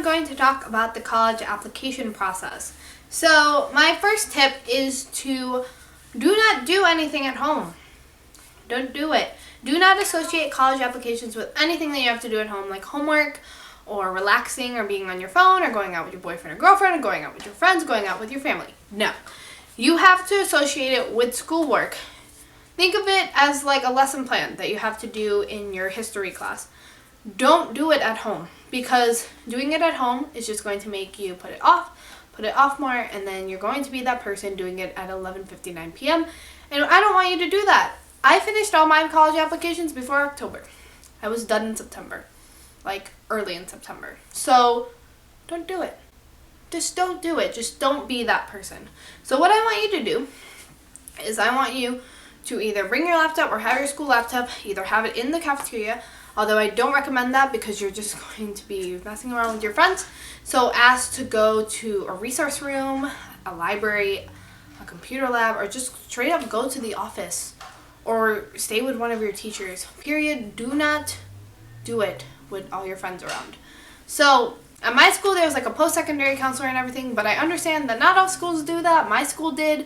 I'm going to talk about the college application process. So my first tip is to do not do anything at home. Don't do it. Do not associate college applications with anything that you have to do at home, like homework or relaxing or being on your phone or going out with your boyfriend or girlfriend or going out with your friends, going out with your family. No. You have to associate it with schoolwork. Think of it as like a lesson plan that you have to do in your history class. Don't do it at home, because doing it at home is just going to make you put it off more, and then you're going to be that person doing it at 11:59 p.m. And I don't want you to do that. I finished all my college applications before October. I was done in September, like early in September. So don't do it. Just don't do it. Just don't be that person. So what I want you to do is I want you to either bring your laptop or have your school laptop, either have it in the cafeteria, although I don't recommend that because you're just going to be messing around with your friends. So ask to go to a resource room, a library, a computer lab, or just straight up go to the office or stay with one of your teachers. Period. Do not do it with all your friends around. So at my school there was like a post-secondary counselor and everything, but I understand that not all schools do that. My school did.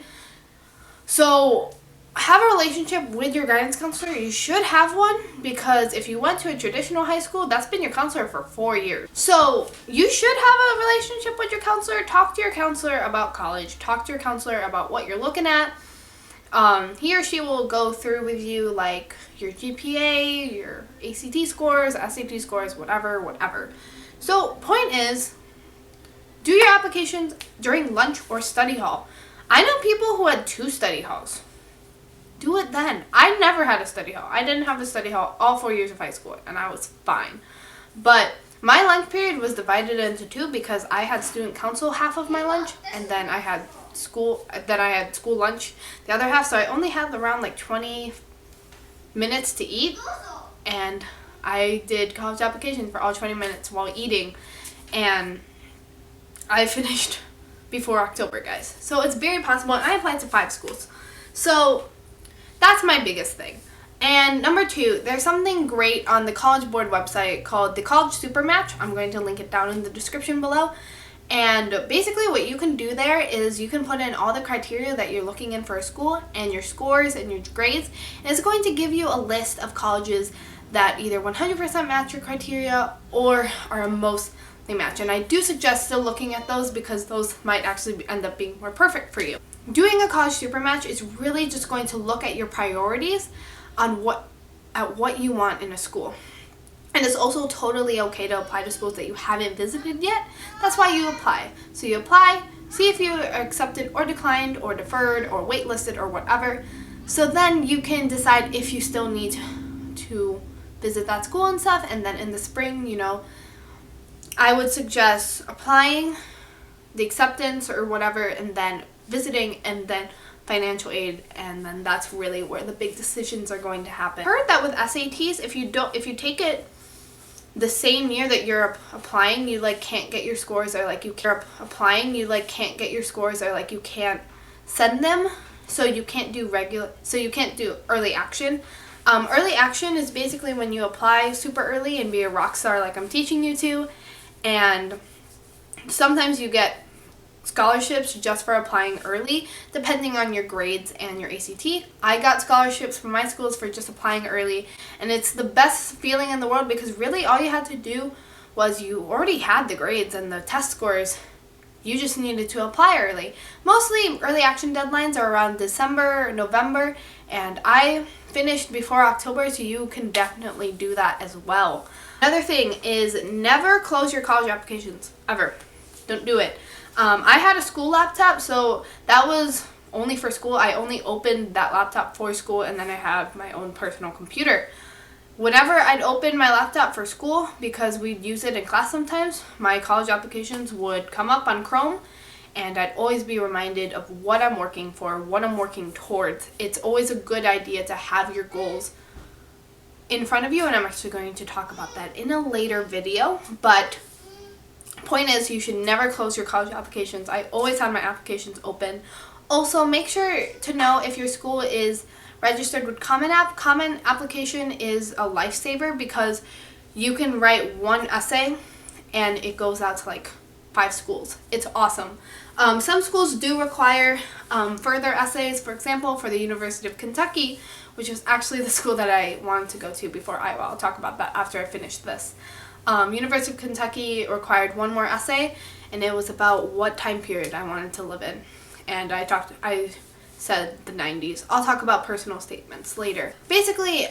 So have a relationship with your guidance counselor. You should have one, because if you went to a traditional high school, that's been your counselor for 4 years. So you should have a relationship with your counselor. Talk to your counselor about college. Talk to your counselor about what you're looking at. He or she will go through with you like your GPA, your ACT scores, SAT scores, whatever. So point is, do your applications during lunch or study hall. I know people who had 2 study halls. Do it then. I never had a study hall. I didn't have a study hall all 4 years of high school, and I was fine. But my lunch period was divided into 2 because I had student council half of my lunch, and then I had school lunch the other half. So I only had around like 20 minutes to eat, and I did college application for all 20 minutes while eating, and I finished before October, guys. So it's very possible, and I applied to 5 schools. So that's my biggest thing. And number 2, there's something great on the College Board website called the College Super Match. I'm going to link it down in the description below. And basically what you can do there is you can put in all the criteria that you're looking in for a school and your scores and your grades. And it's going to give you a list of colleges that either 100% match your criteria or are mostly match. And I do suggest still looking at those, because those might actually end up being more perfect for you. Doing a college super match is really just going to look at your priorities on what you want in a school. And it's also totally okay to apply to schools that you haven't visited yet. That's why you apply. So you apply, see if you are accepted or declined or deferred or waitlisted or whatever. So then you can decide if you still need to visit that school and stuff. And then in the spring, I would suggest applying, the acceptance or whatever, and then visiting, and then financial aid, and then that's really where the big decisions are going to happen. I heard that with SATs, if you take it the same year that you're applying, you can't get your scores, or you can't get your scores, or you can't send them, so you can't do early action. Early action is basically when you apply super early and be a rock star like I'm teaching you to, and sometimes you get scholarships just for applying early, depending on your grades and your ACT. I got scholarships from my schools for just applying early, and it's the best feeling in the world, because really all you had to do was, you already had the grades and the test scores, you just needed to apply early. Mostly early action deadlines are around December, November, and I finished before October, so you can definitely do that as well. Another thing is, never close your college applications, ever. Don't do it. I had a school laptop, so that was only for school. I only opened that laptop for school, and then I have my own personal computer. Whenever I'd open my laptop for school, because we'd use it in class sometimes, my college applications would come up on Chrome, and I'd always be reminded of what I'm working for, what I'm working towards. It's always a good idea to have your goals in front of you, and I'm actually going to talk about that in a later video, but point is, you should never close your college applications. I always have my applications open. Also, make sure to know if your school is registered with Common App. Common Application is a lifesaver, because you can write one essay and it goes out to like 5 schools. It's awesome. Some schools do require further essays. For example, for the University of Kentucky, which was actually the school that I wanted to go to before Iowa. I'll talk about that after I finish this. University of Kentucky required one more essay, and it was about what time period I wanted to live in. And I said the 90s. I'll talk about personal statements later. Basically,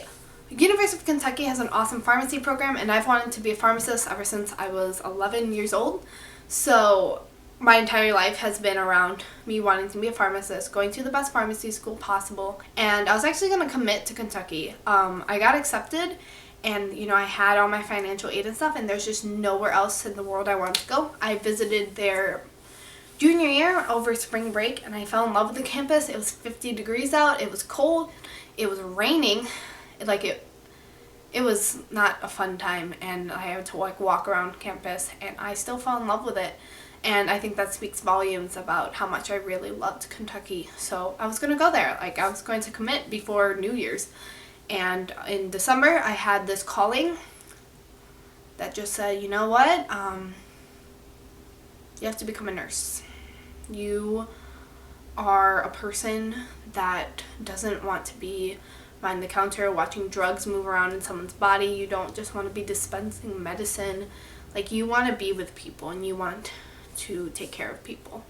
University of Kentucky has an awesome pharmacy program, and I've wanted to be a pharmacist ever since I was 11 years old. So my entire life has been around me wanting to be a pharmacist, going to the best pharmacy school possible. And I was actually going to commit to Kentucky. I got accepted, and I had all my financial aid and stuff, and there's just nowhere else in the world I wanted to go. I visited their junior year over spring break, and I fell in love with the campus. It was 50 degrees out. It was cold. It was raining. It was not a fun time, and I had to walk around campus, and I still fell in love with it. And I think that speaks volumes about how much I really loved Kentucky. So I was going to go there. I was going to commit before New Year's. And in December, I had this calling that just said, you know what? You have to become a nurse. You are a person that doesn't want to be behind the counter watching drugs move around in someone's body. You don't just want to be dispensing medicine. You want to be with people, and you want to take care of people.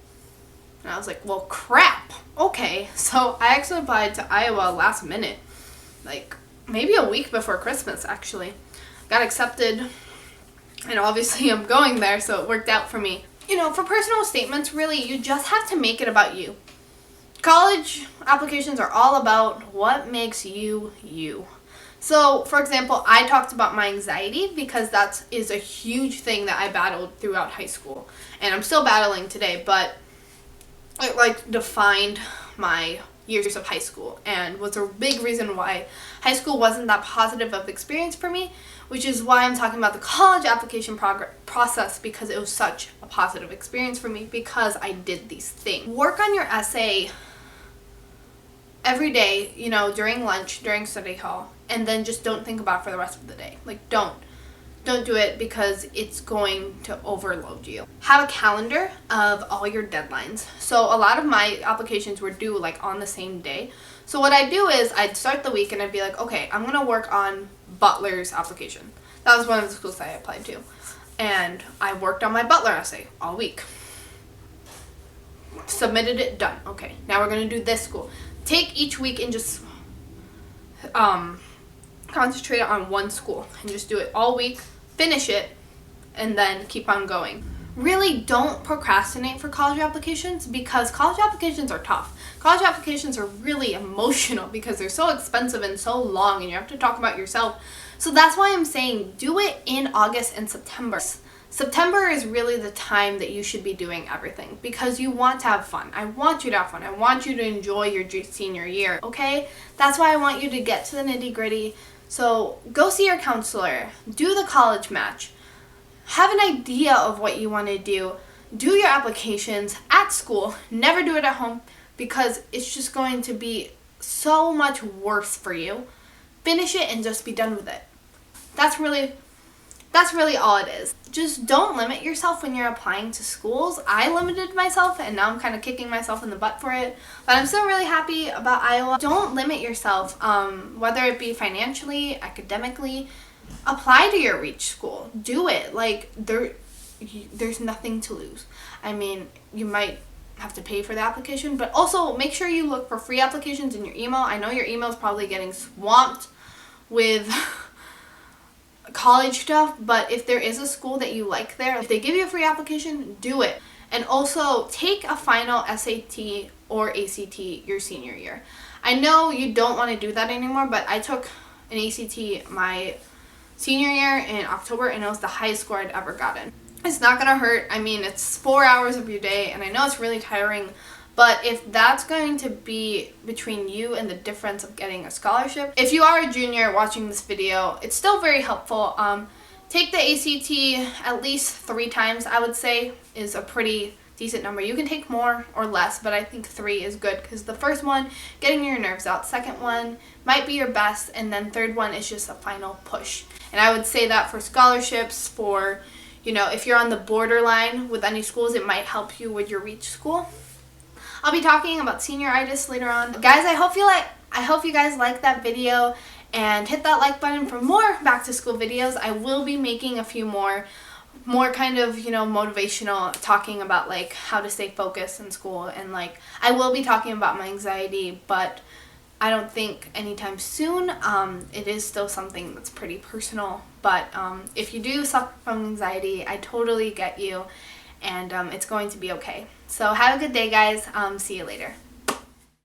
And I was like, well, crap. Okay. So I actually applied to Iowa last minute, maybe a week before Christmas, actually. Got accepted, and obviously I'm going there, so it worked out for me. For personal statements, really, you just have to make it about you. College applications are all about what makes you you. So, for example, I talked about my anxiety because that is a huge thing that I battled throughout high school. And I'm still battling today, but it defined my years of high school and was a big reason why high school wasn't that positive of experience for me, which is why I'm talking about the college application process, because it was such a positive experience for me because I did these things. Work on your essay every day, during lunch, during study hall, and then just don't think about it for the rest of the day. Don't do it because it's going to overload you. Have a calendar of all your deadlines. So a lot of my applications were due on the same day. So what I'd do is I'd start the week and I'd be like, okay, I'm going to work on Butler's application. That was one of the schools that I applied to. And I worked on my Butler essay all week. Submitted it, done. Okay, now we're going to do this school. Take each week and just concentrate on one school and just do it all week, finish it, and then keep on going. Really don't procrastinate for college applications because college applications are tough. College applications are really emotional because they're so expensive and so long, and you have to talk about yourself. So that's why I'm saying do it in August and September. September is really the time that you should be doing everything because you want to have fun. I want you to have fun. I want you to enjoy your senior year, okay? That's why I want you to get to the nitty-gritty. So go see your counselor. Do the college match. Have an idea of what you want to do. Do your applications at school. Never do it at home because it's just going to be so much worse for you. Finish it and just be done with it. That's really all it is. Just don't limit yourself when you're applying to schools. I limited myself, and now I'm kind of kicking myself in the butt for it. But I'm still really happy about Iowa. Don't limit yourself, whether it be financially, academically. Apply to your reach school. Do it. There's nothing to lose. I mean, you might have to pay for the application, but also make sure you look for free applications in your email. I know your email is probably getting swamped with college stuff, but if there is a school that you like there, if they give you a free application, do it. And also take a final SAT or ACT your senior year. I know you don't want to do that anymore, but I took an ACT my senior year in October, and it was the highest score I'd ever gotten. It's not gonna hurt. I mean, it's 4 hours of your day, and I know it's really tiring, but if that's going to be between you and the difference of getting a scholarship, if you are a junior watching this video, it's still very helpful. Take the ACT at least 3 times, I would say, is a pretty decent number. You can take more or less, but I think 3 is good because the first one, getting your nerves out. Second one might be your best, and then third one is just a final push. And I would say that for scholarships, for you know, if you're on the borderline with any schools, it might help you with your reach school. I'll be talking about senioritis later on. Guys, I hope you guys like that video, and hit that like button for more back to school videos. I will be making a few more kind of, you know, motivational, talking about like how to stay focused in school, and like I will be talking about my anxiety, but I don't think anytime soon. It is still something that's pretty personal, but if you do suffer from anxiety, I totally get you, and it's going to be okay. So have a good day, guys. See you later.